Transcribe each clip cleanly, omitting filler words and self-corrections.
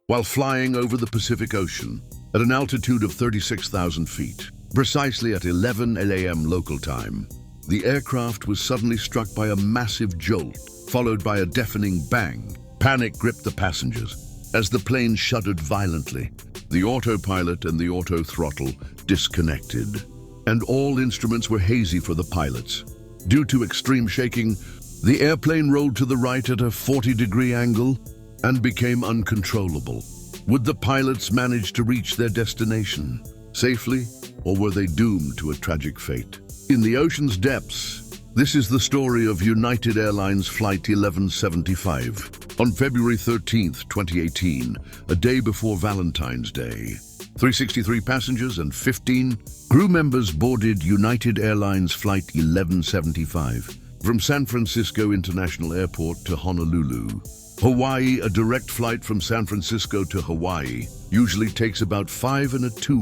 while flying over the Pacific Ocean at an altitude of 36,000 feet. Precisely at 11 a.m. local time, the aircraft was suddenly struck by a massive jolt, followed by a deafening bang. Panic gripped the passengers as the plane shuddered violently. The autopilot and the auto throttle disconnected, and all instruments were hazy for the pilots. Due to extreme shaking, the airplane rolled to the right at a 40-degree angle and became uncontrollable. Would the pilots manage to reach their destination safely, or were they doomed to a tragic fate? In the ocean's depths, this is the story of United Airlines Flight 1175. On February 13th, 2018, a day before Valentine's Day, 363 passengers and 15 crew members boarded United Airlines Flight 1175 from San Francisco International Airport to Honolulu, Hawaii. A direct flight from San Francisco to Hawaii usually takes about 5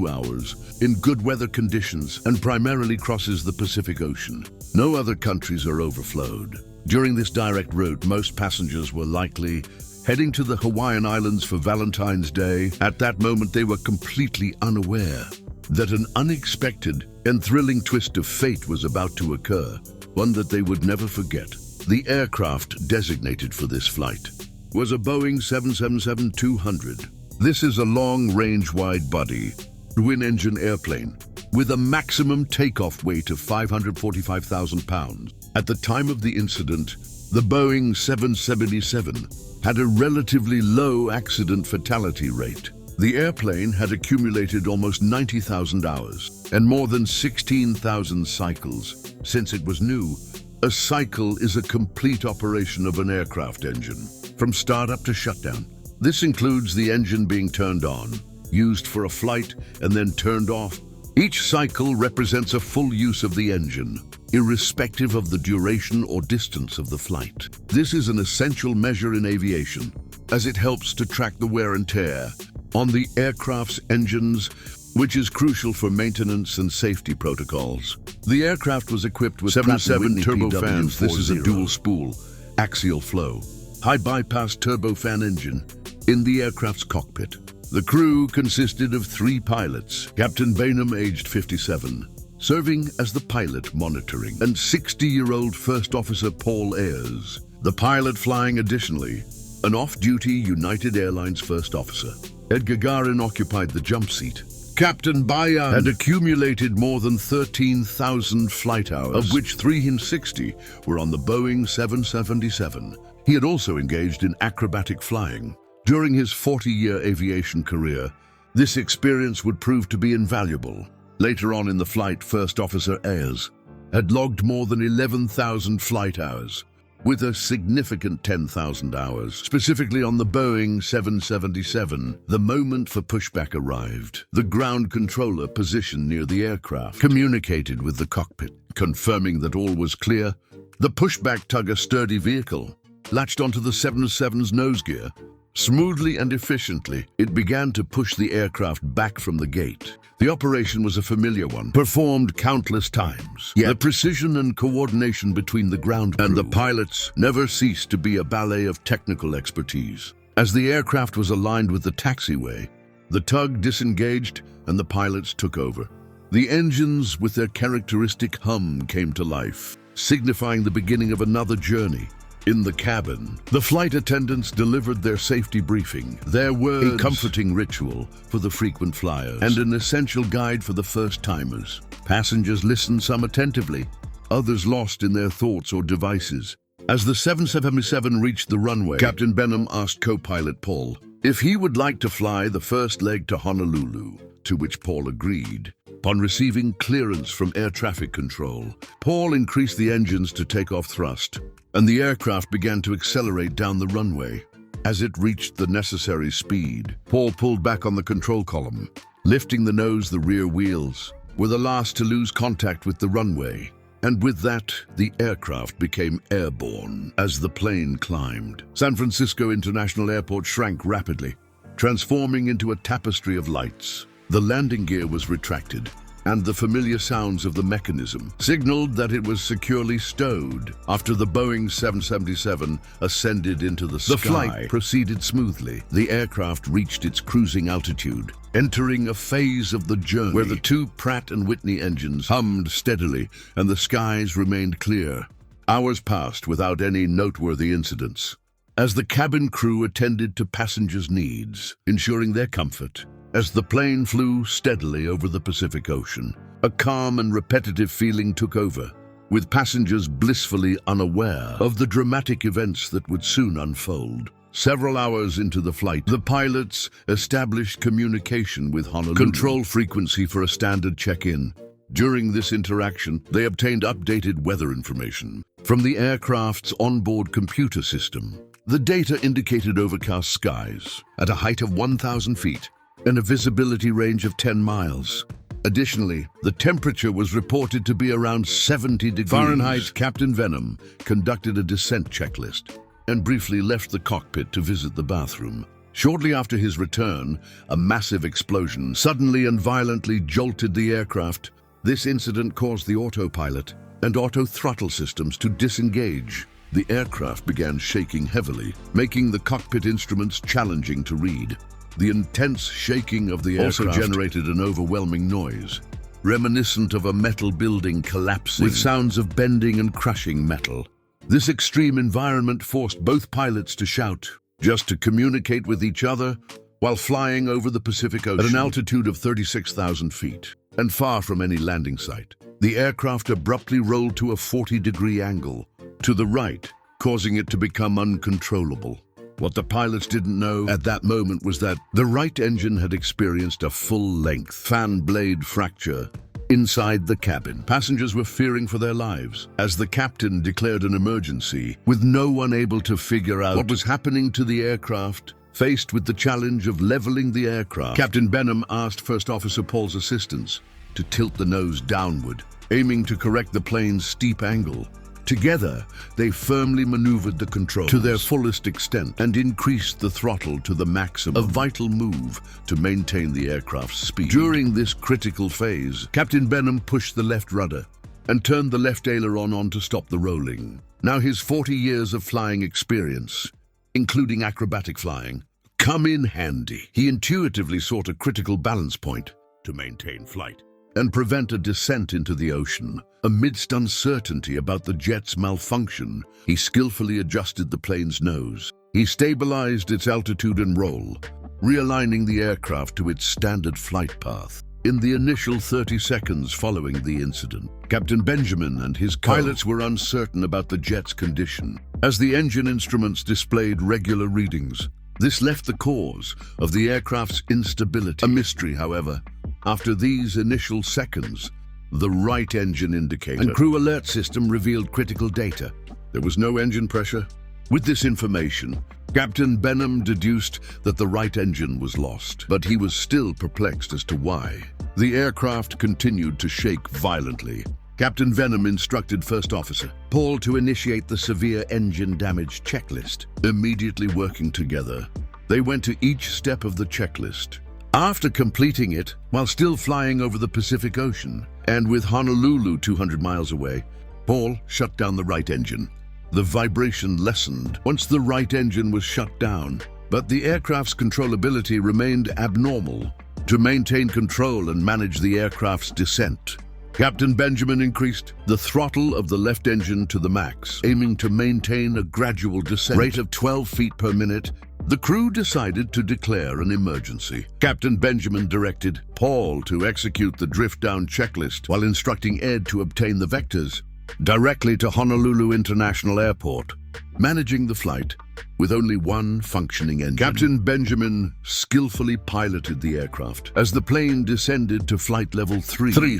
hours in good weather conditions and primarily crosses the Pacific Ocean. No other countries are overflowed. During this direct route, most passengers were likely heading to the Hawaiian Islands for Valentine's Day. At that moment, they were completely unaware that an unexpected and thrilling twist of fate was about to occur, one that they would never forget. The aircraft designated for this flight was a Boeing 777-200. This is a long-range wide-body, twin-engine airplane with a maximum takeoff weight of 545,000 pounds. At the time of the incident, the Boeing 777 had a relatively low accident fatality rate. The airplane had accumulated almost 90,000 hours and more than 16,000 cycles. Since it was new, a cycle is a complete operation of an aircraft engine, from startup to shutdown. This includes the engine being turned on, used for a flight, and then turned off. Each cycle represents a full use of the engine, irrespective of the duration or distance of the flight. This is an essential measure in aviation, as it helps to track the wear and tear on the aircraft's engines, which is crucial for maintenance and safety protocols. The aircraft was equipped with 7 turbofans. This is a dual-spool, axial flow, high-bypass turbofan engine in the aircraft's cockpit. The crew consisted of 3 pilots, Captain Bainham, aged 57, serving as the pilot monitoring, and 60-year-old First Officer Paul Ayers, the pilot flying. Additionally, an off-duty United Airlines First Officer, Ed Gagarin, occupied the jump seat. Captain Bayan had accumulated more than 13,000 flight hours, of which 360 were on the Boeing 777. He had also engaged in acrobatic flying. During his 40-year aviation career, this experience would prove to be invaluable. Later on in the flight, First Officer Ayers had logged more than 11,000 flight hours, with a significant 10,000 hours, specifically on the Boeing 777. The moment for pushback arrived. The ground controller, positioned near the aircraft, communicated with the cockpit, confirming that all was clear. The pushback tug, a sturdy vehicle, latched onto the 777's nose gear. Smoothly and efficiently, it began to push the aircraft back from the gate. The operation was a familiar one, performed countless times. Yet the precision and coordination between the ground crew and the pilots never ceased to be a ballet of technical expertise. As the aircraft was aligned with the taxiway, the tug disengaged and the pilots took over. The engines, with their characteristic hum, came to life, signifying the beginning of another journey. In the cabin, the flight attendants delivered their safety briefing, their words a comforting ritual for the frequent flyers and an essential guide for the first-timers. Passengers listened, some attentively, others lost in their thoughts or devices. As the 777 reached the runway, Captain Benham asked co-pilot Paul if he would like to fly the first leg to Honolulu, to which Paul agreed. Upon receiving clearance from air traffic control, Paul increased the engines to take-off thrust, and the aircraft began to accelerate down the runway. As it reached the necessary speed, Paul pulled back on the control column, lifting the nose. The rear wheels were the last to lose contact with the runway, and with that, the aircraft became airborne. As the plane climbed, San Francisco International Airport shrank rapidly, transforming into a tapestry of lights. The landing gear was retracted, and the familiar sounds of the mechanism signaled that it was securely stowed. After the Boeing 777 ascended into the sky, the flight proceeded smoothly. The aircraft reached its cruising altitude, entering a phase of the journey where the two Pratt & Whitney engines hummed steadily and the skies remained clear. Hours passed without any noteworthy incidents, as the cabin crew attended to passengers' needs, ensuring their comfort. As the plane flew steadily over the Pacific Ocean, a calm and repetitive feeling took over, with passengers blissfully unaware of the dramatic events that would soon unfold. Several hours into the flight, the pilots established communication with Honolulu control frequency for a standard check-in. During this interaction, they obtained updated weather information from the aircraft's onboard computer system. The data indicated overcast skies at a height of 1,000 feet and a visibility range of 10 miles. Additionally, the temperature was reported to be around 70 degrees Fahrenheit. Captain Venom conducted a descent checklist and briefly left the cockpit to visit the bathroom. Shortly after his return, a massive explosion suddenly and violently jolted the aircraft. This incident caused the autopilot and auto throttle systems to disengage. The aircraft began shaking heavily, making the cockpit instruments challenging to read. The intense shaking of the aircraft also generated an overwhelming noise, reminiscent of a metal building collapsing, with sounds of bending and crushing metal. This extreme environment forced both pilots to shout, just to communicate with each other while flying over the Pacific Ocean. At an altitude of 36,000 feet and far from any landing site, the aircraft abruptly rolled to a 40-degree angle to the right, causing it to become uncontrollable. What the pilots didn't know at that moment was that the right engine had experienced a full-length fan blade fracture inside the cabin. Passengers were fearing for their lives as the captain declared an emergency, with no one able to figure out what was happening to the aircraft. Faced with the challenge of leveling the aircraft, Captain Benham asked First Officer Paul's assistants to tilt the nose downward, aiming to correct the plane's steep angle. Together, they firmly maneuvered the controls to their fullest extent and increased the throttle to the maximum, a vital move to maintain the aircraft's speed. During this critical phase, Captain Benham pushed the left rudder and turned the left aileron on to stop the rolling. Now his 40 years of flying experience, including acrobatic flying, come in handy. He intuitively sought a critical balance point to maintain flight and prevent a descent into the ocean. Amidst uncertainty about the jet's malfunction, he skillfully adjusted the plane's nose. He stabilized its altitude and roll, realigning the aircraft to its standard flight path. In the initial 30 seconds following the incident, Captain Benjamin and his pilots were uncertain about the jet's condition, as the engine instruments displayed regular readings. This left the cause of the aircraft's instability a mystery, however. After these initial seconds, the right engine indicator and crew alert system revealed critical data. There was no engine pressure. With this information, Captain Benham deduced that the right engine was lost, but he was still perplexed as to why. The aircraft continued to shake violently. Captain Venom instructed First Officer Paul to initiate the severe engine damage checklist. Immediately working together, they went to each step of the checklist. After completing it, while still flying over the Pacific Ocean, and with Honolulu 200 miles away, Paul shut down the right engine. The vibration lessened once the right engine was shut down, but the aircraft's controllability remained abnormal. To maintain control and manage the aircraft's descent, Captain Benjamin increased the throttle of the left engine to the max, aiming to maintain a gradual descent rate of 12 feet per minute. The crew decided to declare an emergency. Captain Benjamin directed Paul to execute the drift-down checklist while instructing Ed to obtain the vectors directly to Honolulu International Airport, managing the flight with only one functioning engine. Captain Benjamin skillfully piloted the aircraft as the plane descended to flight level 30.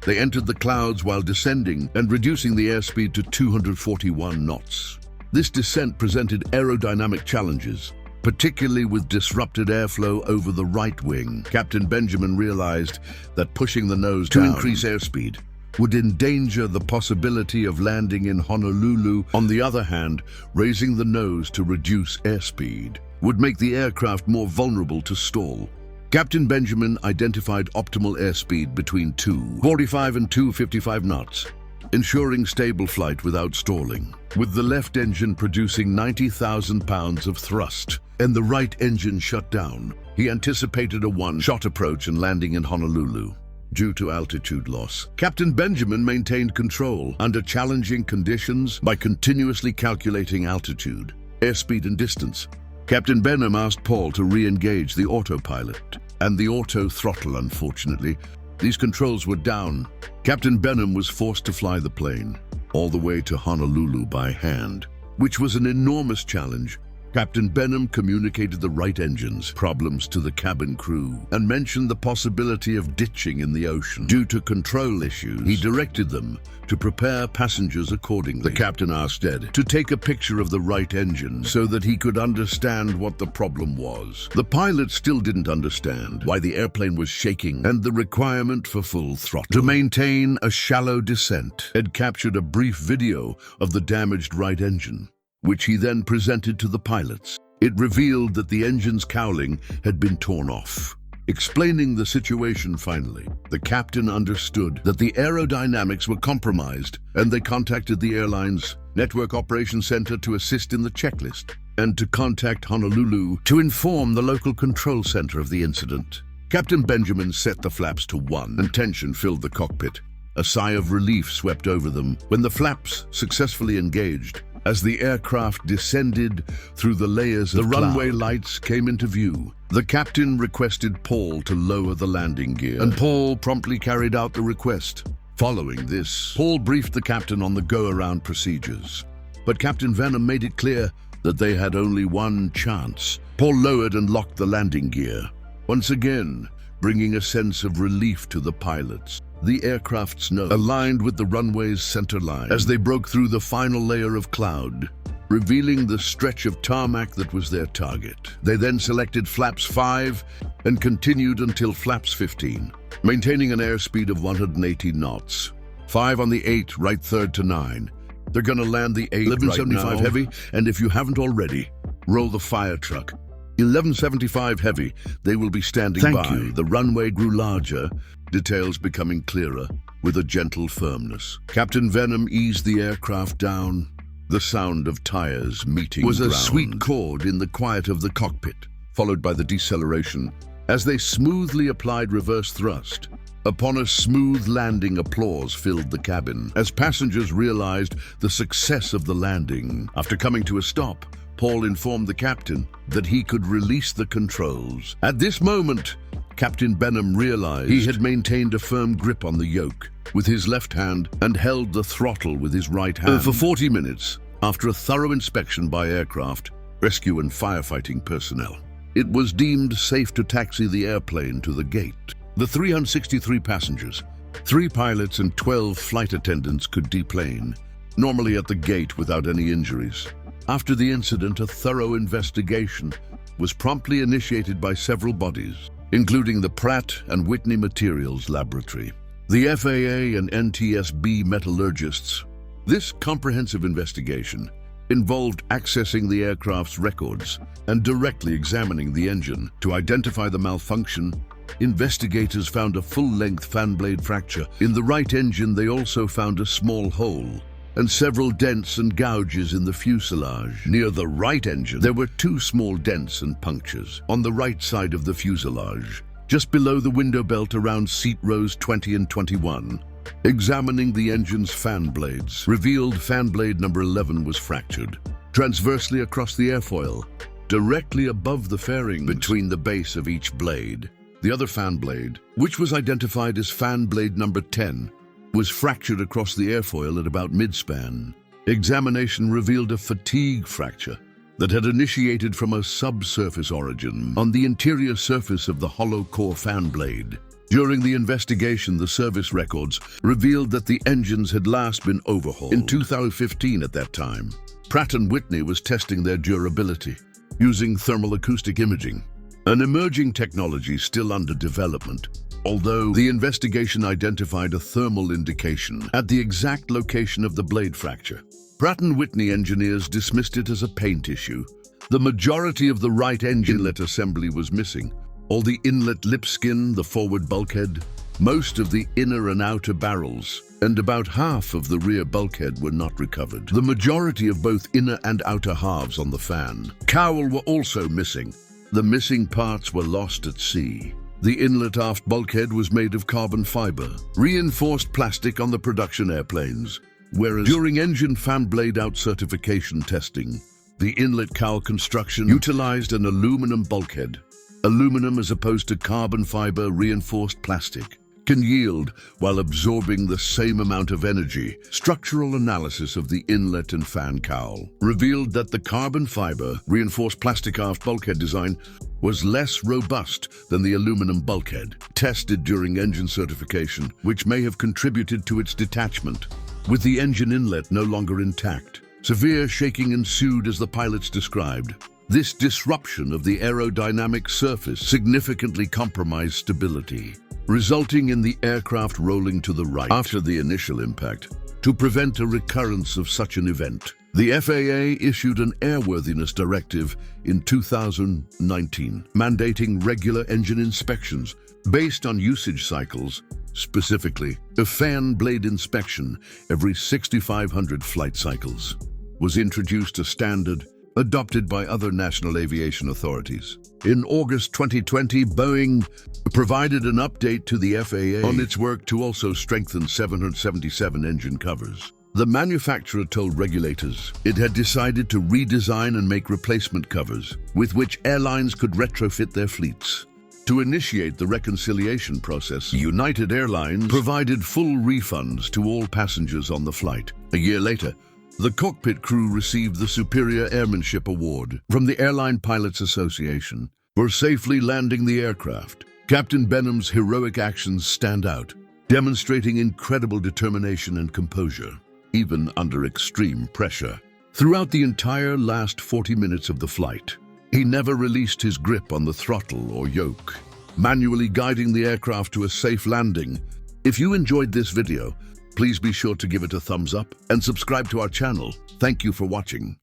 They entered the clouds while descending and reducing the airspeed to 241 knots. This descent presented aerodynamic challenges, particularly with disrupted airflow over the right wing. Captain Benjamin realized that pushing the nose down to increase airspeed would endanger the possibility of landing in Honolulu. On the other hand, raising the nose to reduce airspeed would make the aircraft more vulnerable to stall. Captain Benjamin identified optimal airspeed between 245 and 255 knots, ensuring stable flight without stalling. With the left engine producing 90,000 pounds of thrust and the right engine shut down, he anticipated a one-shot approach and landing in Honolulu. Due to altitude loss, Captain Benjamin maintained control under challenging conditions by continuously calculating altitude, airspeed and distance. Captain Benham asked Paul to re-engage the autopilot and the auto throttle. Unfortunately, these controls were down. Captain Benham was forced to fly the plane all the way to Honolulu by hand, which was an enormous challenge. Captain Benham communicated the right engine's problems to the cabin crew and mentioned the possibility of ditching in the ocean. Due to control issues, he directed them to prepare passengers accordingly. The captain asked Ed to take a picture of the right engine so that he could understand what the problem was. The pilot still didn't understand why the airplane was shaking and the requirement for full throttle. To maintain a shallow descent, Ed captured a brief video of the damaged right engine, which he then presented to the pilots. It revealed that the engine's cowling had been torn off. Explaining the situation finally, the captain understood that the aerodynamics were compromised, and they contacted the airline's Network Operations Center to assist in the checklist and to contact Honolulu to inform the local control center of the incident. Captain Benjamin set the flaps to 1 and tension filled the cockpit. A sigh of relief swept over them when the flaps successfully engaged. As the aircraft descended through the layers of cloud, runway lights came into view. The captain requested Paul to lower the landing gear, and Paul promptly carried out the request. Following this, Paul briefed the captain on the go-around procedures. But Captain Benham made it clear that they had only one chance. Paul lowered and locked the landing gear, once again bringing a sense of relief to the pilots. The aircraft's nose aligned with the runway's center line as they broke through the final layer of cloud, revealing the stretch of tarmac that was their target. They then selected flaps 5 and continued until flaps 15, maintaining an airspeed of 180 knots. 5 on the 8, right third to 9. They're gonna land the 8 1175 right now. Heavy, and if you haven't already, roll the fire truck. 1175 heavy, they will be standing by. Thank you. The runway grew larger, details becoming clearer with a gentle firmness. Captain Benham eased the aircraft down. The sound of tires meeting was ground. A sweet chord in the quiet of the cockpit, followed by the deceleration as they smoothly applied reverse thrust. Upon a smooth landing, applause filled the cabin as passengers realized the success of the landing. After coming to a stop, Paul informed the captain that he could release the controls. At this moment, Captain Benham realized he had maintained a firm grip on the yoke with his left hand and held the throttle with his right hand for 40 minutes after a thorough inspection by aircraft, rescue and firefighting personnel. It was deemed safe to taxi the airplane to the gate. The 363 passengers, 3 pilots and 12 flight attendants could deplane, normally at the gate without any injuries. After the incident, a thorough investigation was promptly initiated by several bodies, including the Pratt and Whitney Materials Laboratory, the FAA and NTSB metallurgists. This comprehensive investigation involved accessing the aircraft's records and directly examining the engine to identify the malfunction. Investigators found a full-length fan blade fracture. In the right engine, they also found a small hole and several dents and gouges in the fuselage. Near the right engine, there were 2 small dents and punctures on the right side of the fuselage, just below the window belt around seat rows 20 and 21. Examining the engine's fan blades revealed fan blade number 11 was fractured transversely across the airfoil, directly above the fairing between the base of each blade. The other fan blade, which was identified as fan blade number 10, was fractured across the airfoil at about mid-span. Examination revealed a fatigue fracture that had initiated from a subsurface origin on the interior surface of the hollow core fan blade. During the investigation, the service records revealed that the engines had last been overhauled in 2015. At that time, Pratt & Whitney was testing their durability using thermal acoustic imaging, an emerging technology still under development. Although the investigation identified a thermal indication at the exact location of the blade fracture, Pratt & Whitney engineers dismissed it as a paint issue. The majority of the right engine inlet assembly was missing, or the inlet lip skin, the forward bulkhead, most of the inner and outer barrels, and about half of the rear bulkhead were not recovered. The majority of both inner and outer halves on the fan cowl were also missing. The missing parts were lost at sea. The inlet aft bulkhead was made of carbon fiber, reinforced plastic on the production airplanes, whereas during engine fan blade out certification testing, the inlet cowl construction utilized an aluminum bulkhead. Aluminum, as opposed to carbon fiber reinforced plastic, can yield while absorbing the same amount of energy. Structural analysis of the inlet and fan cowl revealed that the carbon fiber reinforced plastic aft bulkhead design was less robust than the aluminum bulkhead tested during engine certification, which may have contributed to its detachment. With the engine inlet no longer intact, severe shaking ensued as the pilots described. This disruption of the aerodynamic surface significantly compromised stability, resulting in the aircraft rolling to the right after the initial impact. To prevent a recurrence of such an event, the FAA issued an airworthiness directive in 2019, mandating regular engine inspections based on usage cycles. Specifically, a fan blade inspection every 6,500 flight cycles was introduced as standard, adopted by other national aviation authorities. In August 2020, Boeing provided an update to the FAA on its work to also strengthen 777 engine covers. The manufacturer told regulators it had decided to redesign and make replacement covers with which airlines could retrofit their fleets. To initiate the reconciliation process, United Airlines provided full refunds to all passengers on the flight. A year later, the cockpit crew received the Superior Airmanship Award from the Airline Pilots Association for safely landing the aircraft. Captain Benham's heroic actions stand out, demonstrating incredible determination and composure, even under extreme pressure. Throughout the entire last 40 minutes of the flight, he never released his grip on the throttle or yoke, manually guiding the aircraft to a safe landing. If you enjoyed this video, please be sure to give it a thumbs up and subscribe to our channel. Thank you for watching.